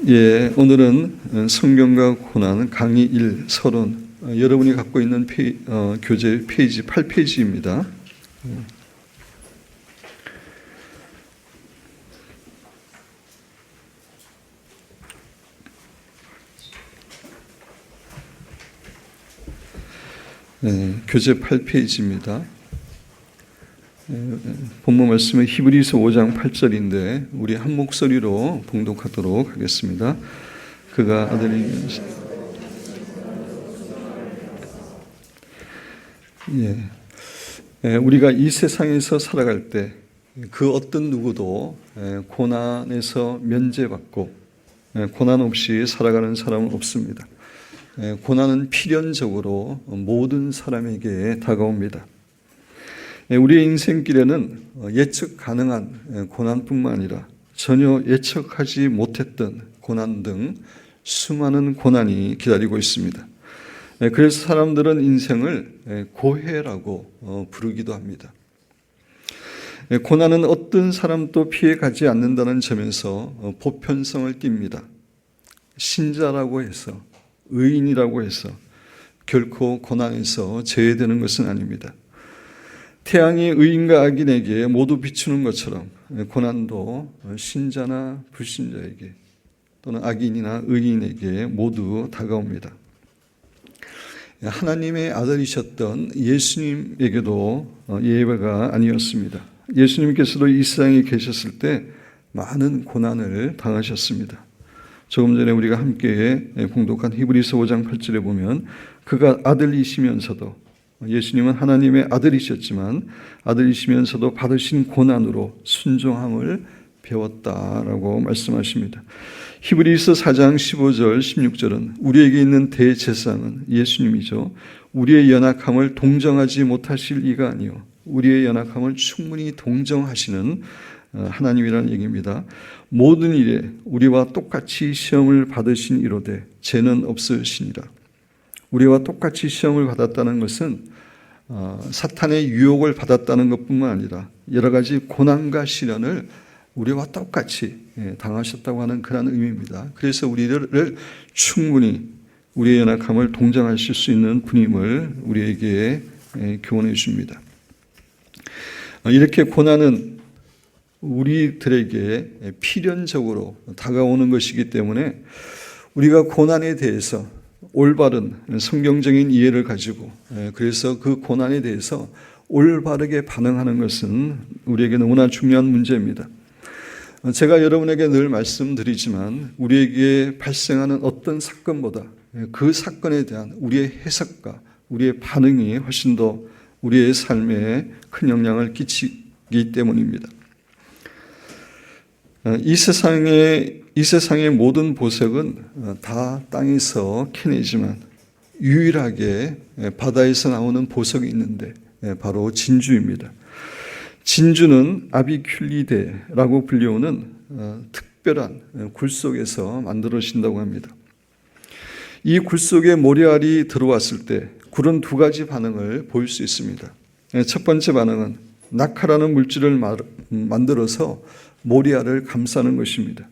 예, 오늘은 성경과 고난 강의 1 서론, 여러분이 갖고 있는 교재 페이지 8페이지입니다. 교재 8페이지입니다. 본문 말씀은 히브리서 5장 8절인데 우리 한 목소리로 봉독하도록 하겠습니다. 그가 아들이면서 우리가 이 세상에서 살아갈 때 그 어떤 누구도 고난에서 면제받고 고난 없이 살아가는 사람은 없습니다. 고난은 필연적으로 모든 사람에게 다가옵니다. 우리의 인생길에는 예측 가능한 고난뿐만 아니라 전혀 예측하지 못했던 고난 등 수많은 고난이 기다리고 있습니다. 그래서 사람들은 인생을 고해라고 부르기도 합니다. 고난은 어떤 사람도 피해가지 않는다는 점에서 보편성을 띱니다. 신자라고 해서, 의인이라고 해서 결코 고난에서 제외되는 것은 아닙니다. 태양이 의인과 악인에게 모두 비추는 것처럼 고난도 신자나 불신자에게 또는 악인이나 의인에게 모두 다가옵니다. 하나님의 아들이셨던 예수님에게도 예외가 아니었습니다. 예수님께서도 이 세상에 계셨을 때 많은 고난을 당하셨습니다. 조금 전에 우리가 함께 봉독한 히브리서 5장 8절에 보면 그가 아들이시면서도, 예수님은 하나님의 아들이셨지만 아들이시면서도 받으신 고난으로 순종함을 배웠다라고 말씀하십니다. 히브리서 4장 15절 16절은 우리에게 있는 대제사장은 예수님이죠. 우리의 연약함을 동정하지 못하실 이가 아니요 우리의 연약함을 충분히 동정하시는 하나님이라는 얘기입니다. 모든 일에 우리와 똑같이 시험을 받으신 이로되 죄는 없으시니라. 우리와 똑같이 시험을 받았다는 것은 사탄의 유혹을 받았다는 것뿐만 아니라 여러 가지 고난과 시련을 우리와 똑같이 당하셨다고 하는 그런 의미입니다. 그래서 우리를 충분히 우리의 연약함을 동정하실 수 있는 분임을 우리에게 교훈해 줍니다. 이렇게 고난은 우리들에게 필연적으로 다가오는 것이기 때문에 우리가 고난에 대해서 올바른 성경적인 이해를 가지고 그래서 그 고난에 대해서 올바르게 반응하는 것은 우리에게 너무나 중요한 문제입니다. 제가 여러분에게 늘 말씀드리지만 우리에게 발생하는 어떤 사건보다 그 사건에 대한 우리의 해석과 우리의 반응이 훨씬 더 우리의 삶에 큰 영향을 끼치기 때문입니다. 이 세상의 모든 보석은 다 땅에서 캐내지만 유일하게 바다에서 나오는 보석이 있는데 바로 진주입니다. 진주는 아비큘리데라고 불리우는 특별한 굴 속에서 만들어진다고 합니다. 이 굴 속에 모래알이 들어왔을 때 굴은 두 가지 반응을 보일 수 있습니다. 첫 번째 반응은 낙하라는 물질을 만들어서 모래알을 감싸는 것입니다.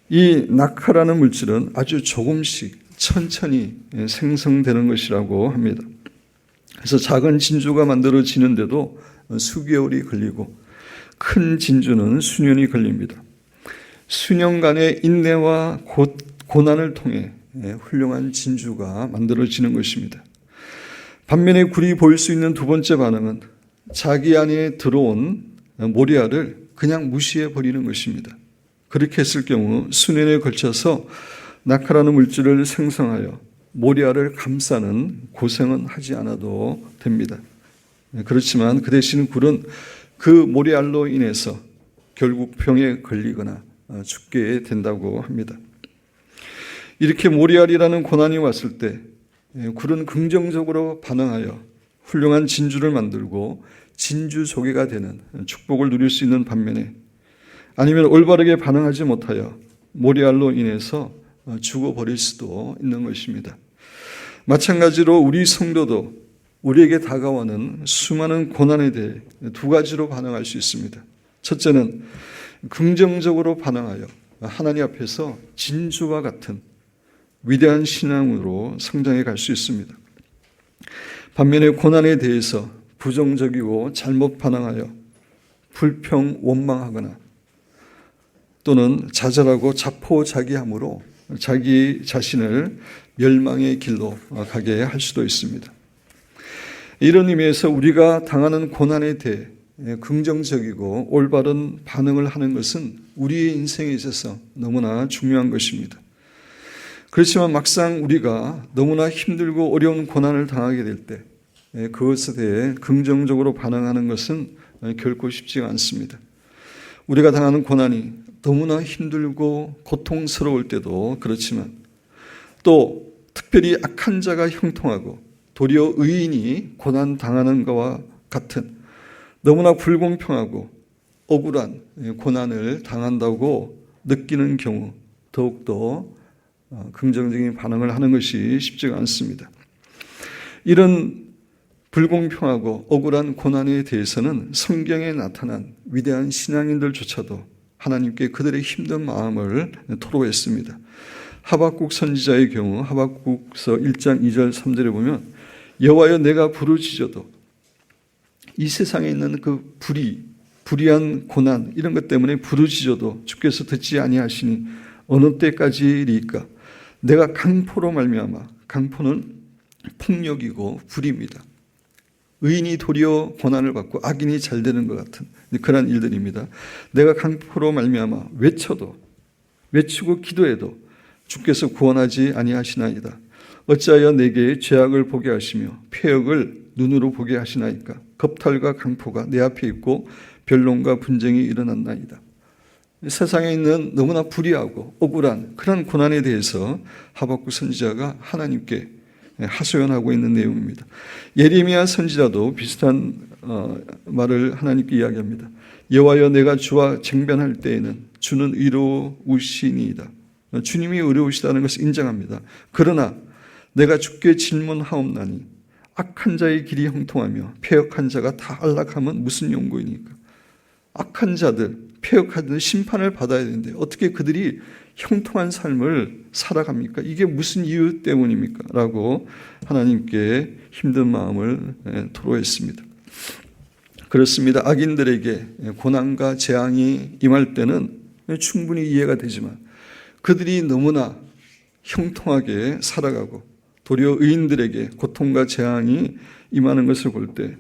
이 낙하라는 물질은 아주 조금씩 천천히 생성되는 것이라고 합니다. 그래서 작은 진주가 만들어지는데도 수개월이 걸리고 큰 진주는 수년이 걸립니다. 수년간의 인내와 고난을 통해 훌륭한 진주가 만들어지는 것입니다. 반면에 굴이 보일 수 있는 두 번째 반응은 자기 안에 들어온 모래알을 그냥 무시해 버리는 것입니다. 그렇게 했을 경우 수년에 걸쳐서 낙하라는 물질을 생성하여 모래알을 감싸는 고생은 하지 않아도 됩니다. 그렇지만 그 대신 굴은 그 모래알로 인해서 결국 병에 걸리거나 죽게 된다고 합니다. 이렇게 모래알이라는 고난이 왔을 때 굴은 긍정적으로 반응하여 훌륭한 진주를 만들고 진주 조개가 되는 축복을 누릴 수 있는 반면에 아니면 올바르게 반응하지 못하여 모래알로 인해서 죽어버릴 수도 있는 것입니다. 마찬가지로 우리 성도도 우리에게 다가오는 수많은 고난에 대해 두 가지로 반응할 수 있습니다. 첫째는 긍정적으로 반응하여 하나님 앞에서 진주와 같은 위대한 신앙으로 성장해 갈 수 있습니다. 반면에 고난에 대해서 부정적이고 잘못 반응하여 불평 원망하거나 또는 좌절하고 자포자기함으로 자기 자신을 멸망의 길로 가게 할 수도 있습니다. 이런 의미에서 우리가 당하는 고난에 대해 긍정적이고 올바른 반응을 하는 것은 우리의 인생에 있어서 너무나 중요한 것입니다. 그렇지만 막상 우리가 너무나 힘들고 어려운 고난을 당하게 될 때 그것에 대해 긍정적으로 반응하는 것은 결코 쉽지가 않습니다. 우리가 당하는 고난이 너무나 힘들고 고통스러울 때도 그렇지만 또 특별히 악한 자가 형통하고 도리어 의인이 고난 당하는 것과 같은 너무나 불공평하고 억울한 고난을 당한다고 느끼는 경우 더욱더 긍정적인 반응을 하는 것이 쉽지가 않습니다. 이런 불공평하고 억울한 고난에 대해서는 성경에 나타난 위대한 신앙인들조차도 하나님께 그들의 힘든 마음을 토로했습니다. 하박국 선지자의 경우 하박국서 1장 2절 3절에 보면 여호와여 내가 부르짖어도 이 세상에 있는 그 불의한 고난 이런 것 때문에 부르짖어도 주께서 듣지 아니하시니 어느 때까지리까 내가 강포로 말미암아 강포는 폭력이고 불의입니다. 의인이 도리어 고난을 받고 악인이 잘 되는 것 같은 그런 일들입니다. 내가 강포로 말미암아 외치고 기도해도 주께서 구원하지 아니하시나이다. 어찌하여 내게 죄악을 보게 하시며 폐역을 눈으로 보게 하시나이까. 겁탈과 강포가 내 앞에 있고 변론과 분쟁이 일어났나이다. 세상에 있는 너무나 불의하고 억울한 그런 고난에 대해서 하박국 선지자가 하나님께 하소연하고 있는 내용입니다. 예레미야 선지자도 비슷한 말을 하나님께 이야기합니다. 여호와여 내가 주와 쟁변할 때에는 주는 의로우시니이다. 주님이 의로우시다는 것을 인정합니다. 그러나 내가 주께 질문하옵나니 악한 자의 길이 형통하며 패역한 자가 다 안락하면 무슨 용고이니까. 악한 자들, 패역한 자들 심판을 받아야 되는데 어떻게 그들이 형통한 삶을 살아갑니까? 이게 무슨 이유 때문입니까? 라고 하나님께 힘든 마음을 토로했습니다. 그렇습니다. 악인들에게 고난과 재앙이 임할 때는 충분히 이해가 되지만 그들이 너무나 형통하게 살아가고 도리어 의인들에게 고통과 재앙이 임하는 것을 볼 때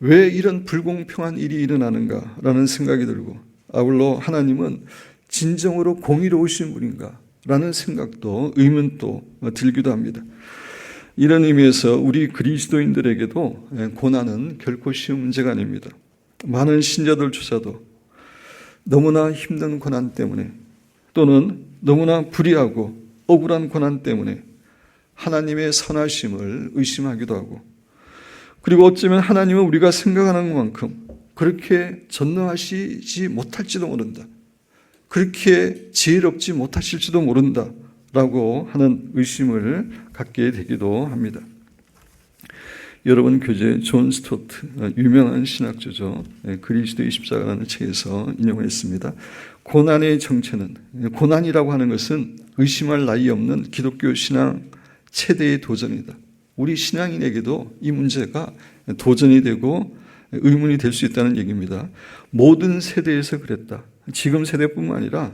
왜 이런 불공평한 일이 일어나는가라는 생각이 들고 아울러 하나님은 진정으로 공의로우신 분인가 라는 생각도 의문도 들기도 합니다. 이런 의미에서 우리 그리스도인들에게도 고난은 결코 쉬운 문제가 아닙니다. 많은 신자들조차도 너무나 힘든 고난 때문에 또는 너무나 불의하고 억울한 고난 때문에 하나님의 선하심을 의심하기도 하고 그리고 어쩌면 하나님은 우리가 생각하는 것만큼 그렇게 전능하시지 못할지도 모른다. 그렇게 지혜롭지 못하실지도 모른다라고 하는 의심을 갖게 되기도 합니다. 여러분 교재 존 스토트 유명한 신학자죠. 그리스도의 십자가라는 책에서 인용을 했습니다. 고난의 정체는 고난이라고 하는 것은 의심할 나위 없는 기독교 신앙 최대의 도전이다. 우리 신앙인에게도 이 문제가 도전이 되고 의문이 될 수 있다는 얘기입니다. 모든 세대에서 그랬다. 지금 세대뿐만 아니라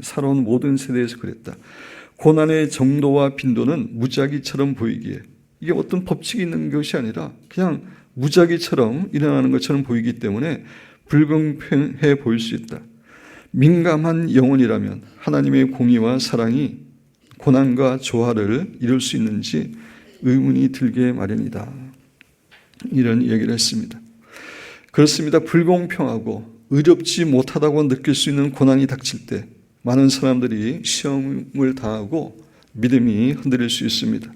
살아온 모든 세대에서 그랬다. 고난의 정도와 빈도는 무작위처럼 보이기에 이게 어떤 법칙이 있는 것이 아니라 그냥 무작위처럼 일어나는 것처럼 보이기 때문에 불공평해 보일 수 있다. 민감한 영혼이라면 하나님의 공의와 사랑이 고난과 조화를 이룰 수 있는지 의문이 들게 마련이다. 이런 얘기를 했습니다. 그렇습니다. 불공평하고 의롭지 못하다고 느낄 수 있는 고난이 닥칠 때 많은 사람들이 시험을 당하고 믿음이 흔들릴 수 있습니다.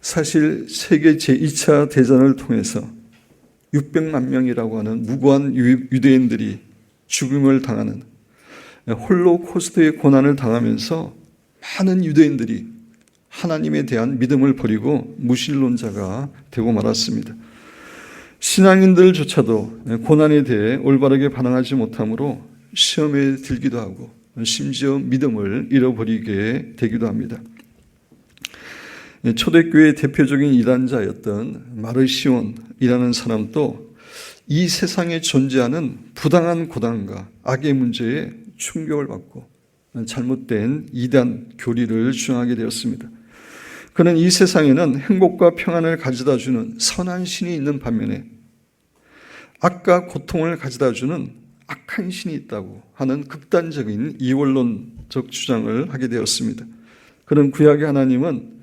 사실 세계 제2차 대전을 통해서 600만 명이라고 하는 무고한 유대인들이 죽음을 당하는 홀로코스트의 고난을 당하면서 많은 유대인들이 하나님에 대한 믿음을 버리고 무신론자가 되고 말았습니다. 신앙인들조차도 고난에 대해 올바르게 반응하지 못하므로 시험에 들기도 하고 심지어 믿음을 잃어버리게 되기도 합니다. 초대교회의 대표적인 이단자였던 마르시온이라는 사람도 이 세상에 존재하는 부당한 고난과 악의 문제에 충격을 받고 잘못된 이단 교리를 주장하게 되었습니다. 그는 이 세상에는 행복과 평안을 가져다 주는 선한 신이 있는 반면에 악과 고통을 가져다 주는 악한 신이 있다고 하는 극단적인 이원론적 주장을 하게 되었습니다. 그는 구약의 하나님은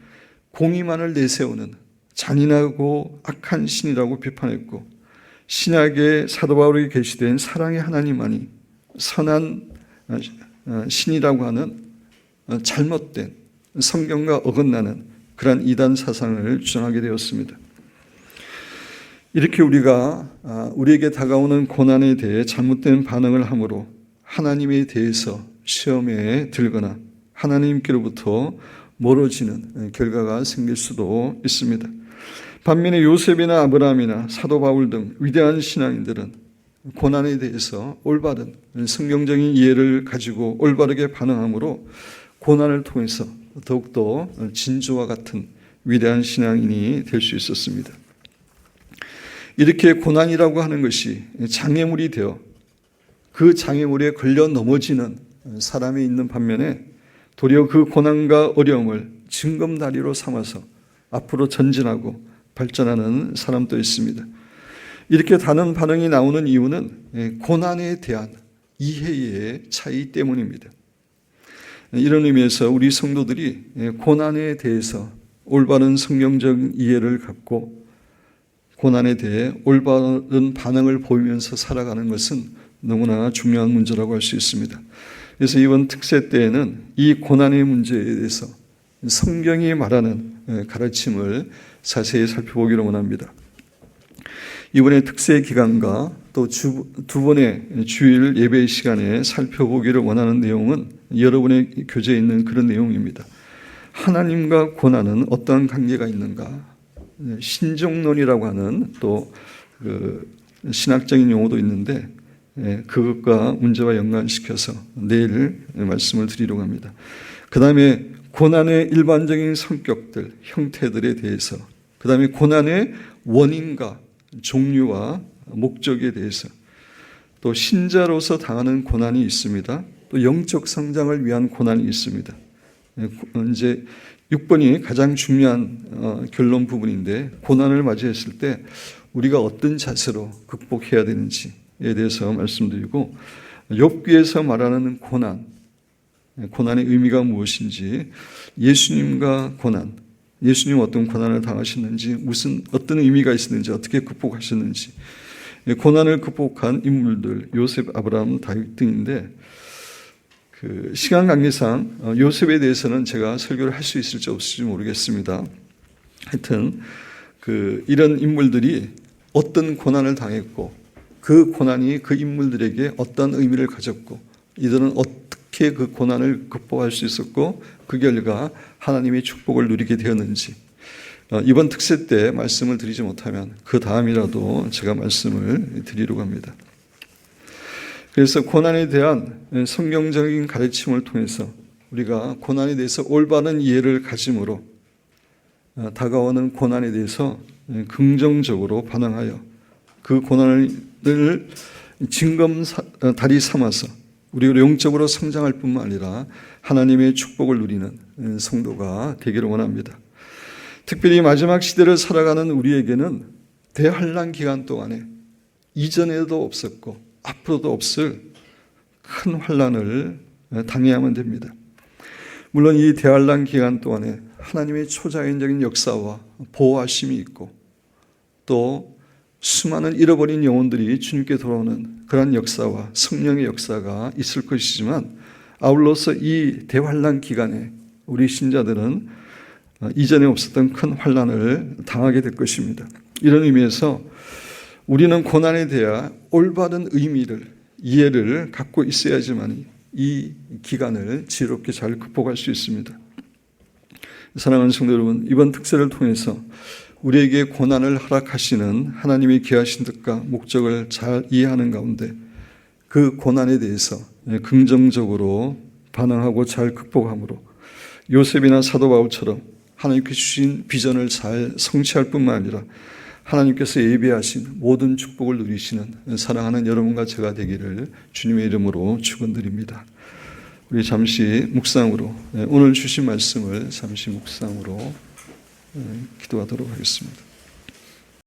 공의만을 내세우는 잔인하고 악한 신이라고 비판했고, 신약의 사도 바울에게 계시된 사랑의 하나님만이 선한 신이라고 하는 잘못된 성경과 어긋나는 그러한 이단 사상을 주장하게 되었습니다. 이렇게 우리에게 다가오는 고난에 대해 잘못된 반응을 함으로 하나님에 대해서 시험에 들거나 하나님께로부터 멀어지는 결과가 생길 수도 있습니다. 반면에 요셉이나 아브라함이나 사도 바울 등 위대한 신앙인들은 고난에 대해서 올바른 성경적인 이해를 가지고 올바르게 반응함으로 고난을 통해서 더욱더 진주와 같은 위대한 신앙인이 될 수 있었습니다. 이렇게 고난이라고 하는 것이 장애물이 되어 그 장애물에 걸려 넘어지는 사람이 있는 반면에 도리어 그 고난과 어려움을 징검다리로 삼아서 앞으로 전진하고 발전하는 사람도 있습니다. 이렇게 다른 반응이 나오는 이유는 고난에 대한 이해의 차이 때문입니다. 이런 의미에서 우리 성도들이 고난에 대해서 올바른 성경적 이해를 갖고 고난에 대해 올바른 반응을 보이면서 살아가는 것은 너무나 중요한 문제라고 할 수 있습니다. 그래서 이번 특세 때에는 이 고난의 문제에 대해서 성경이 말하는 가르침을 자세히 살펴보기를 원합니다. 이번에 특세 기간과 또 두 번의 주일 예배 시간에 살펴보기를 원하는 내용은 여러분의 교재에 있는 그런 내용입니다. 하나님과 고난은 어떠한 관계가 있는가? 신종론이라고 하는 또 신학적인 용어도 있는데 그것과 문제와 연관시켜서 내일 말씀을 드리려고 합니다. 그 다음에 고난의 일반적인 성격들, 형태들에 대해서, 그 다음에 고난의 원인과 종류와 목적에 대해서, 또 신자로서 당하는 고난이 있습니다. 또 영적 성장을 위한 고난이 있습니다. 이제 6번이 가장 중요한 결론 부분인데, 고난을 맞이했을 때 우리가 어떤 자세로 극복해야 되는지에 대해서 말씀드리고, 욥기에서 말하는 고난의 의미가 무엇인지, 예수님과 고난, 예수님 어떤 고난을 당하셨는지, 어떤 의미가 있었는지, 어떻게 극복하셨는지, 고난을 극복한 인물들, 요셉, 아브라함, 다윗 등인데, 시간 관계상 요셉에 대해서는 제가 설교를 할 수 있을지 없을지 모르겠습니다. 하여튼 이런 인물들이 어떤 고난을 당했고 그 고난이 그 인물들에게 어떤 의미를 가졌고 이들은 어떻게 그 고난을 극복할 수 있었고 그 결과 하나님의 축복을 누리게 되었는지 이번 특세 때 말씀을 드리지 못하면 그 다음이라도 제가 말씀을 드리려고 합니다. 그래서 고난에 대한 성경적인 가르침을 통해서 우리가 고난에 대해서 올바른 이해를 가짐으로 다가오는 고난에 대해서 긍정적으로 반응하여 그 고난을 징검다리 삼아서 우리가 영적으로 성장할 뿐만 아니라 하나님의 축복을 누리는 성도가 되기를 원합니다. 특별히 마지막 시대를 살아가는 우리에게는 대환란 기간 동안에 이전에도 없었고 앞으로도 없을 큰 환란을 당해야만 됩니다. 물론 이 대환란 기간 동안에 하나님의 초자연적인 역사와 보호하심이 있고 또 수많은 잃어버린 영혼들이 주님께 돌아오는 그런 역사와 성령의 역사가 있을 것이지만 아울러서 이 대환란 기간에 우리 신자들은 이전에 없었던 큰 환란을 당하게 될 것입니다. 이런 의미에서 우리는 고난에 대해 올바른 이해를 갖고 있어야지만 이 기간을 지혜롭게 잘 극복할 수 있습니다. 사랑하는 성도 여러분, 이번 특세를 통해서 우리에게 고난을 허락하시는 하나님의 귀하신 뜻과 목적을 잘 이해하는 가운데 그 고난에 대해서 긍정적으로 반응하고 잘 극복함으로 요셉이나 사도 바울처럼 하나님께서 주신 비전을 잘 성취할 뿐만 아니라 하나님께서 예비하신 모든 축복을 누리시는 사랑하는 여러분과 제가 되기를 주님의 이름으로 축원드립니다. 우리 잠시 묵상으로 오늘 주신 말씀을 잠시 묵상으로 기도하도록 하겠습니다.